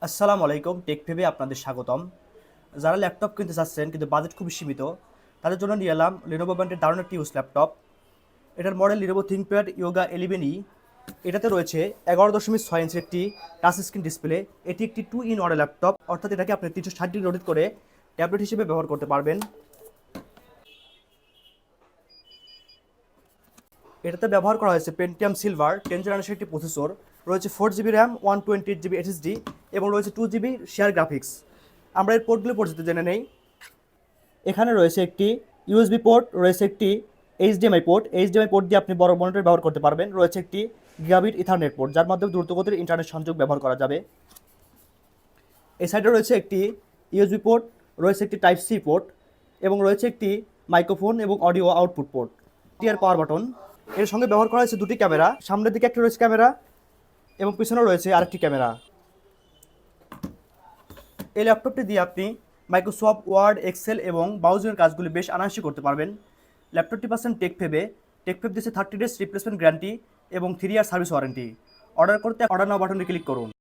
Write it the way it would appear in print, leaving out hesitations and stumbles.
আসসালামু আলাইকুম, টেকফেবে আপনাদের স্বাগতম। যারা ল্যাপটপ কিনতে চাচ্ছেন কিন্তু বাজেট খুবই সীমিত, তাদের জন্য নিয়ে এলাম লিনোভো ব্র্যান্ডের দারুণ একটি ইউজ ল্যাপটপ। এটার model Lenovo ThinkPad yoga 11E। এটাতে রয়েছে 11.6 ইঞ্চের একটি টাচ স্ক্রিন ডিসপ্লে। এটি একটি 2 in 1 ল্যাপটপ, অর্থাৎ এটাকে আপনি 360 ডিগ্রি রোটেট করে ট্যাবলেট হিসেবে ব্যবহার করতে পারবেন। এটাতে ব্যবহার করা হয়েছে পেন্টিয়াম সিলভার 10 জেনারেশন একটি প্রসেসর, রয়েছে 4 GB র্যাম, 128 GB SSD এবং রয়েছে 2 GB শেয়ার গ্রাফিক্স। আমরা এর পোর্টগুলো পর্যন্ত জেনে নেই। এখানে রয়েছে একটি ইউএসবি পোর্ট, রয়েছে একটি এইচডিএমআই পোর্ট। এইচডিএমআই পোর্ট দিয়ে আপনি বড় মনিটর ব্যবহার করতে পারবেন। রয়েছে একটি গিগাবিট ইথারনেট পোর্ট, যার মাধ্যমে দ্রুতগতির ইন্টারনেট সংযোগ ব্যবহার করা যাবে। এই সাইডে রয়েছে একটি ইউএসবি পোর্ট, রয়েছে একটি টাইপ সি পোর্ট এবং রয়েছে একটি মাইক্রোফোন এবং অডিও আউটপুট পোর্ট। টিআর পাওয়ার বাটন। এর সঙ্গে ব্যবহার করা হয়েছে দুটি ক্যামেরা, সামনের দিকে একটি রয়েছে ক্যামেরা এবং পিছনেও রয়েছে আরেকটি ক্যামেরা। এই ল্যাপটপটি দিয়ে আপনি মাইক্রোসফট ওয়ার্ড, এক্সেল এবং ব্রাউজিংয়ের কাজগুলি বেশ অনায়াসে করতে পারবেন। ল্যাপটপটি পাচ্ছেন টেকফেবে। টেকফেব দিচ্ছে 30 days রিপ্লেসমেন্ট গ্যারান্টি এবং 3 year সার্ভিস ওয়ারেন্টি। অর্ডার করতে অর্ডার নাও বাটনে ক্লিক করুন।